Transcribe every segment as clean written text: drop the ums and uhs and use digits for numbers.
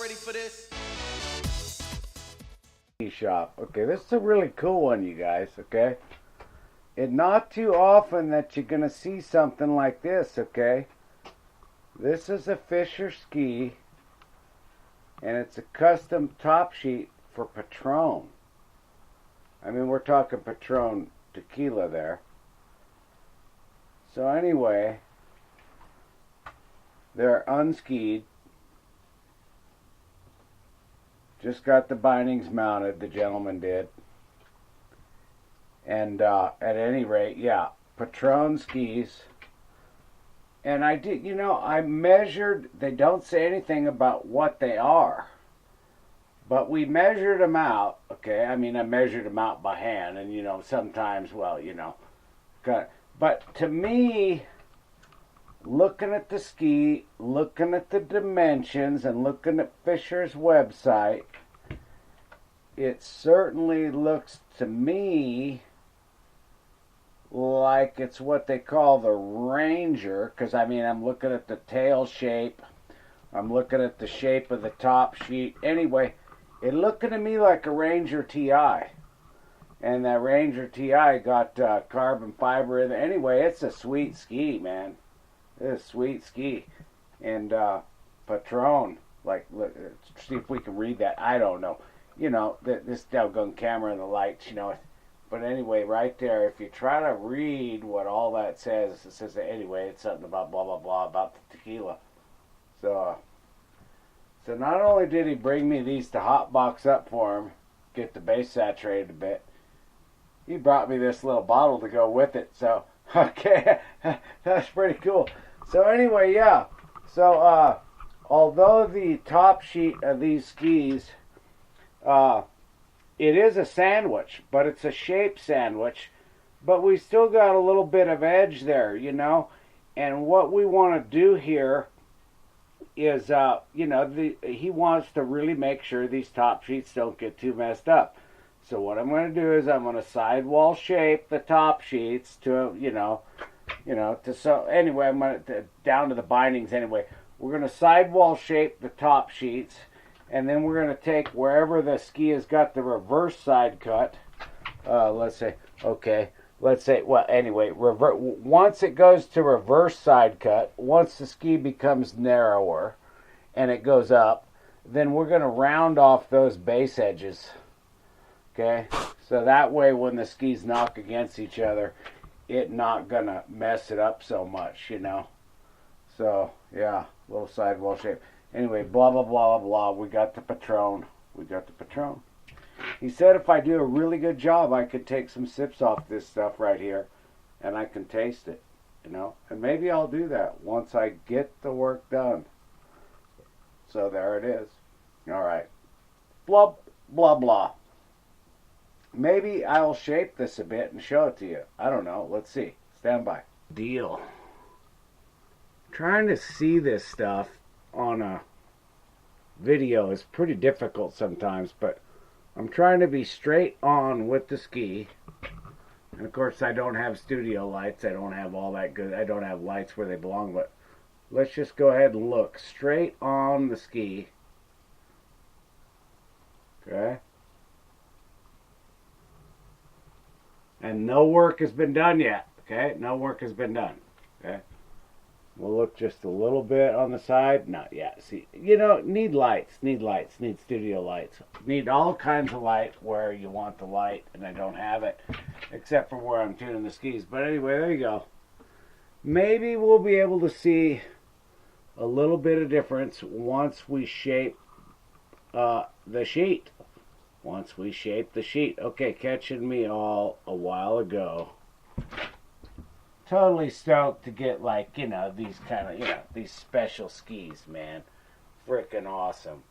ready for this? Shop. Okay, this is a really cool one, you guys. Okay, it's not too often that you're gonna see something like this. Okay, this is a Fischer ski, and it's a custom top sheet for Patron. I mean, we're talking Patron Tequila there. So anyway, they're unskied. Just got the bindings mounted, the gentleman did. And at any rate, yeah, Patron skis. And I did, you know, I measured, they don't say anything about what they are. But we measured them out, okay? I mean, I measured them out by hand, and, you know, sometimes, well, you know. But to me, looking at the ski, looking at the dimensions, and looking at Fischer's website, it certainly looks to me like it's what they call the Ranger, because I mean, I'm looking at the tail shape, I'm looking at the shape of the top sheet. Anyway, it looking to me like a Ranger TI, and that Ranger TI got carbon fiber in it. Anyway, it's a sweet ski, man. It's a sweet ski. And Patron, like, look, see if we can read that. I don't know. You know, this doggone camera and the lights, you know. But anyway, right there, if you try to read what all that says, it says that anyway, it's something about blah, blah, blah, about the tequila. So not only did he bring me these to hotbox up for him, get the base saturated a bit, he brought me this little bottle to go with it. So, okay, that's pretty cool. So anyway, yeah. So, although the top sheet of these skis, it is a sandwich, but it's a shape sandwich, but we still got a little bit of edge there, you know. And what we want to do here is, you know, he wants to really make sure these top sheets don't get too messed up. So what I'm going to do is I'm going to sidewall shape the top sheets to, so anyway, I'm going to, down to the bindings anyway. We're going to sidewall shape the top sheets, and then we're going to take wherever the ski has got the reverse side cut, let's say, well, anyway, once it goes to reverse side cut, once the ski becomes narrower and it goes up, then we're going to round off those base edges. Okay, so that way when the skis knock against each other, it not gonna mess it up so much, you know. So yeah, little sidewall shape. Anyway, blah blah blah blah. We got the Patron. He said if I do a really good job, I could take some sips off this stuff right here, and I can taste it, you know. And maybe I'll do that once I get the work done. So there it is. All right. Blah blah blah. Maybe I'll shape this a bit and show it to you. I don't know. Let's see. Stand by. Deal. Trying to see this stuff on a video is pretty difficult sometimes, but I'm trying to be straight on with the ski. And of course, I don't have studio lights. I don't have all that good. I don't have lights where they belong, but let's just go ahead and look straight on the ski. Okay. And no work has been done yet, okay? No work has been done, okay? We'll look just a little bit on the side. Not yet. See, you know, need lights, need studio lights. Need all kinds of light where you want the light, and I don't have it, except for where I'm tuning the skis. But anyway, there you go. Maybe we'll be able to see a little bit of difference once we shape the sheet. Once we shape the sheet. Okay, catching me all a while ago. Totally stoked to get, like, you know, these kind of, you know, these special skis, man. Freaking awesome.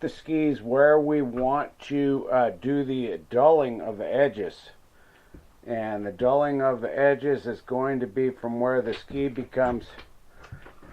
The skis where we want to do the dulling of the edges. And the dulling of the edges is going to be from where the ski becomes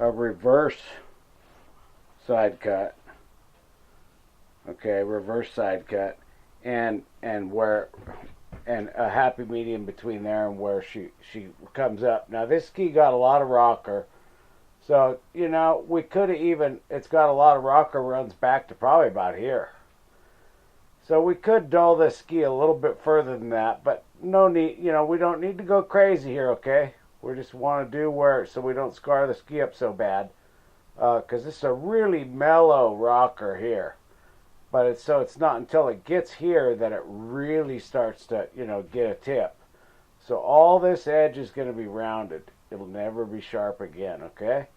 a reverse side cut. Okay, reverse side cut. And a happy medium between there and where she comes up. Now this ski got a lot of rocker, So, you know, we could have even, it's got a lot of rocker runs back to probably about here. So we could dull this ski a little bit further than that, but no need, you know, we don't need to go crazy here, okay? We just want to do where, so we don't scar the ski up so bad. Because this is a really mellow rocker here. But it's not until it gets here that it really starts to, you know, get a tip. So all this edge is going to be rounded. It'll never be sharp again, okay?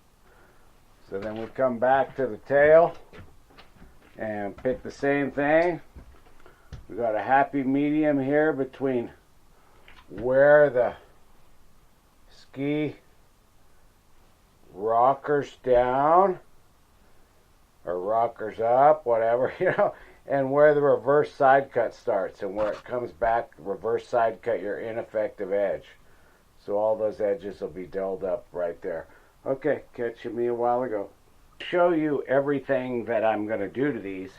So then we come back to the tail and pick the same thing. We got a happy medium here between where the ski rockers down or rockers up, whatever, you know, and where the reverse side cut starts, and where it comes back, reverse side cut your ineffective edge. So all those edges will be dulled up right there. Okay, catching me a while ago. Show you everything that I'm going to do to these,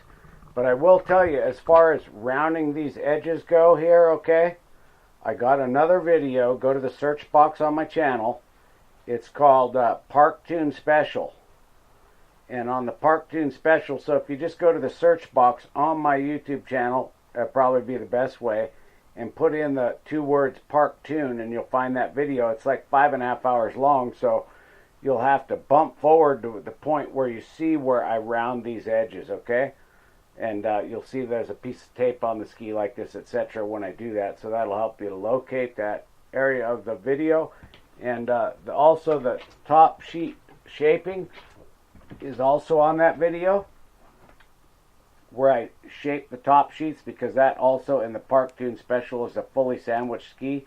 but I will tell you, as far as rounding these edges go here, okay, I got another video. Go to the search box on my channel. It's called Park Tune Special. And on the Park Tune Special, so if you just go to the search box on my YouTube channel, that'd probably be the best way, and put in the 2 words Park Tune, and you'll find that video. It's like 5.5 hours long, so you'll have to bump forward to the point where you see where I round these edges, okay? And you'll see there's a piece of tape on the ski like this, etc. when I do that, so that'll help you to locate that area of the video. And also the top sheet shaping is also on that video, where I shape the top sheets, because that also in the Park Tune Special is a fully sandwiched ski.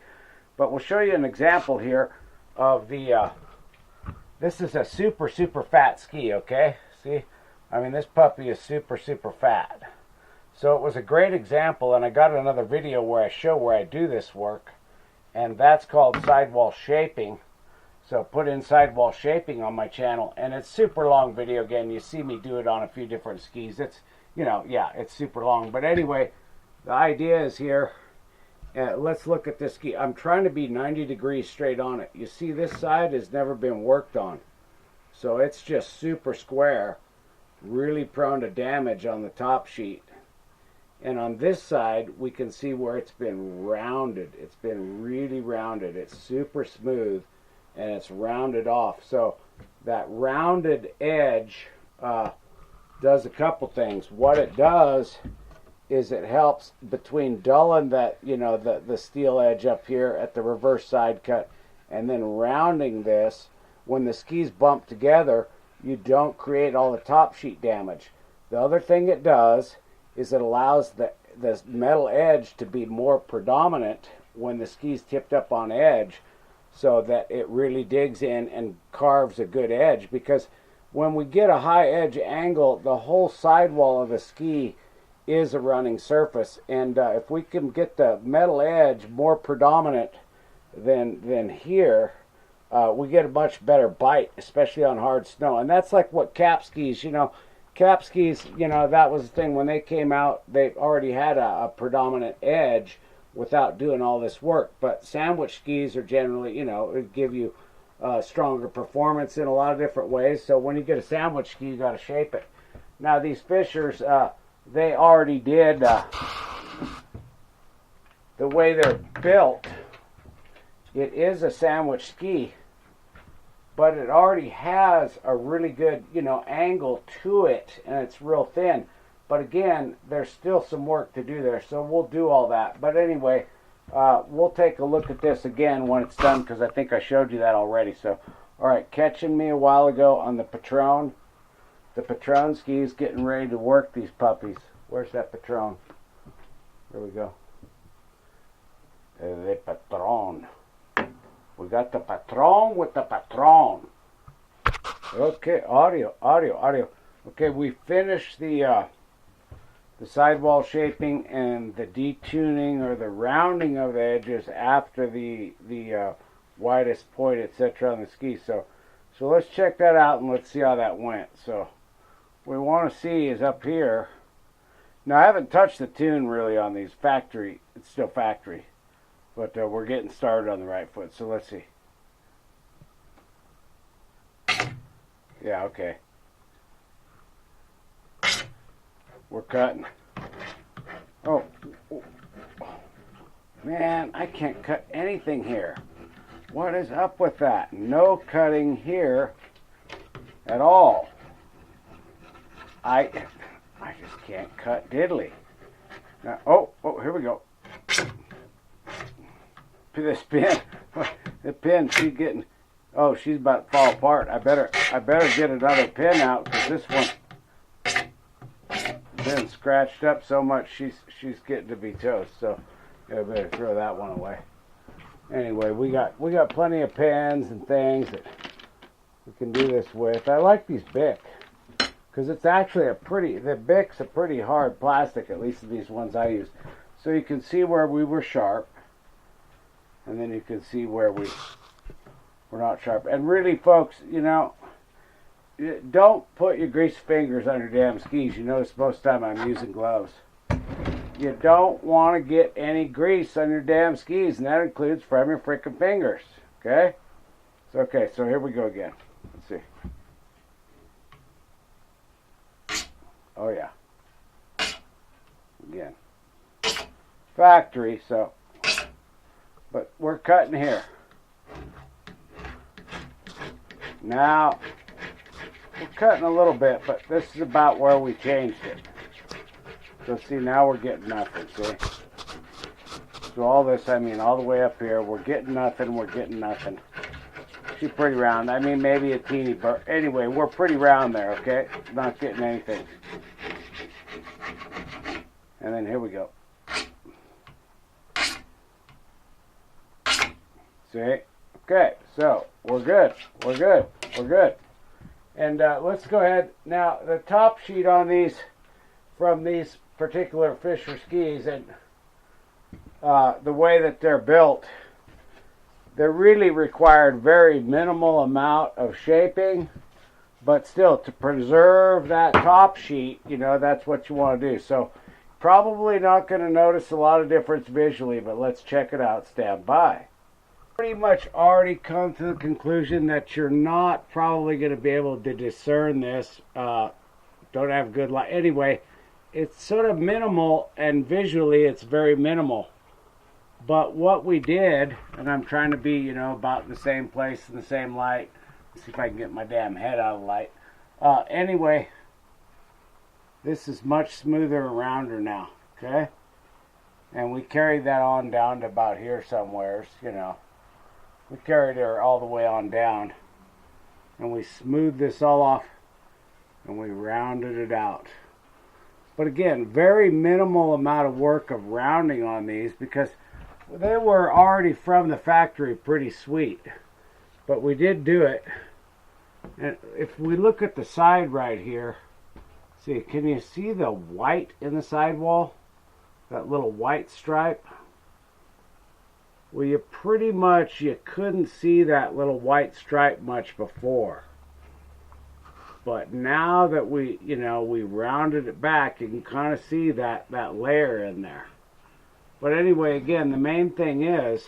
But we'll show you an example here of the, this is a super fat ski, okay? See? I mean, this puppy is super fat. So it was a great example, and I got another video where I show where I do this work, and that's called Sidewall Shaping. So put in Sidewall Shaping on my channel, and it's super long video. Again, you see me do it on a few different skis. It's, you know, yeah, it's super long. But anyway, the idea is here, let's look at this ski. I'm trying to be 90 degrees straight on it. You see this side has never been worked on. So it's just super square, really prone to damage on the top sheet. And on this side, we can see where it's been rounded. It's been really rounded. It's super smooth, and it's rounded off. So that rounded edge does a couple things. What it does is it helps between dulling that, you know, the steel edge up here at the reverse side cut, and then rounding this. When the skis bump together, you don't create all the top sheet damage. The other thing it does is it allows the metal edge to be more predominant when the ski's tipped up on edge, so that it really digs in and carves a good edge. Because when we get a high edge angle, the whole sidewall of the ski is a running surface, and if we can get the metal edge more predominant than here, we get a much better bite, especially on hard snow. And that's like what cap skis, you know, cap skis, you know, that was the thing. When they came out, they already had a predominant edge without doing all this work. But sandwich skis are generally, you know, give you stronger performance in a lot of different ways. So when you get a sandwich ski, you got to shape it. Now these Fischers, they already did the way they're built. It is a sandwich ski, but it already has a really good, you know, angle to it, and it's real thin. But again, there's still some work to do there, so we'll do all that. But anyway, we'll take a look at this again when it's done, because I think I showed you that already. So, all right, catching me a while ago on the Patron. The Patron skis, getting ready to work these puppies. Where's that Patron? There we go. The Patron. We got the Patron with the Patron. Okay, audio. Okay, we finished the sidewall shaping and the detuning or the rounding of the edges after the widest point, etc. on the ski. So let's check that out and let's see how that went. So what we want to see is up here. Now I haven't touched the tune really on these factory. It's still factory. But we're getting started on the right foot, so let's see. Yeah, okay. We're cutting. Oh, man, I can't cut anything here. What is up with that? No cutting here at all. I just can't cut diddly. Now, oh, here we go. This pin, the pin, she's getting, oh, she's about to fall apart. I better get another pin out because this one's been scratched up so much. She's getting to be toast. So I better throw that one away. Anyway, we got plenty of pins and things that we can do this with. I like these Bic because it's actually the Bic's a pretty hard plastic, at least these ones I use. So you can see where we were sharp, and then you can see where we're not sharp. And really, folks, you know, don't put your greased fingers on your damn skis. You notice most of the time I'm using gloves. You don't want to get any grease on your damn skis, and that includes from your freaking fingers. Okay? So here we go again. Let's see. Oh yeah. Again. Factory, so. But we're cutting here. Now, we're cutting a little bit, but this is about where we changed it. So see, now we're getting nothing, see? So all this, I mean, all the way up here, we're getting nothing, She's pretty round. I mean, maybe a teeny, but anyway, we're pretty round there, okay? Not getting anything. And then here we go. See? Okay, so we're good. And let's go ahead. Now, the top sheet on these, from these particular Fischer skis, and the way that they're built, they really required very minimal amount of shaping, but still, to preserve that top sheet, you know, that's what you want to do. So, probably not going to notice a lot of difference visually, but let's check it out. Stand by. Pretty much already come to the conclusion that you're not probably going to be able to discern this. Don't have good light. Anyway, it's sort of minimal, and visually it's very minimal. But what we did, and I'm trying to be, you know, about in the same place in the same light. Let's see if I can get my damn head out of the light. Anyway, this is much smoother and rounder now, okay? And we carried that on down to about here somewhere, you know. We carried her all the way on down, and we smoothed this all off, and we rounded it out. But again, very minimal amount of work of rounding on these, because they were already from the factory pretty sweet. But we did do it. And if we look at the side right here, see, can you see the white in the sidewall? That little white stripe? Well, you couldn't see that little white stripe much before. But now that we rounded it back, you can kind of see that layer in there. But anyway, again, the main thing is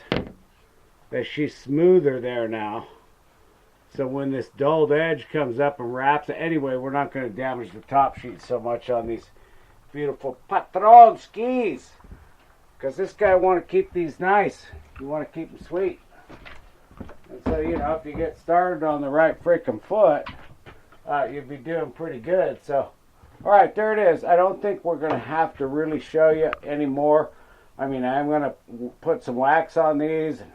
that she's smoother there now. So when this dulled edge comes up and wraps it, anyway, we're not going to damage the top sheet so much on these beautiful Patron skis. Because this guy want to keep these nice. You want to keep them sweet. And so, you know, if you get started on the right freaking foot, you'd be doing pretty good. So, all right, there it is. I don't think we're going to have to really show you anymore. I mean, I'm going to put some wax on these and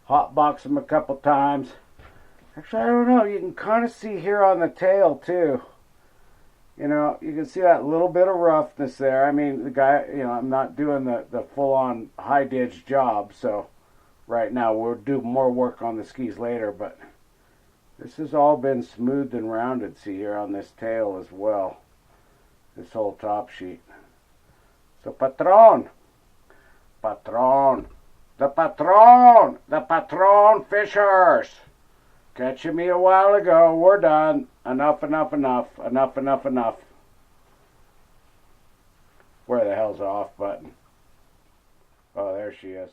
hot box them a couple times. Actually, I don't know. You can kind of see here on the tail, too. You know, you can see that little bit of roughness there. I mean, the guy, you know, I'm not doing the full-on high-ditch job, so right now we'll do more work on the skis later, but this has all been smoothed and rounded, see here on this tail as well. This whole top sheet. So, Patron, the Patron Fischers. Catching me a while ago. We're done. Enough. Where the hell's the off button? Oh, there she is.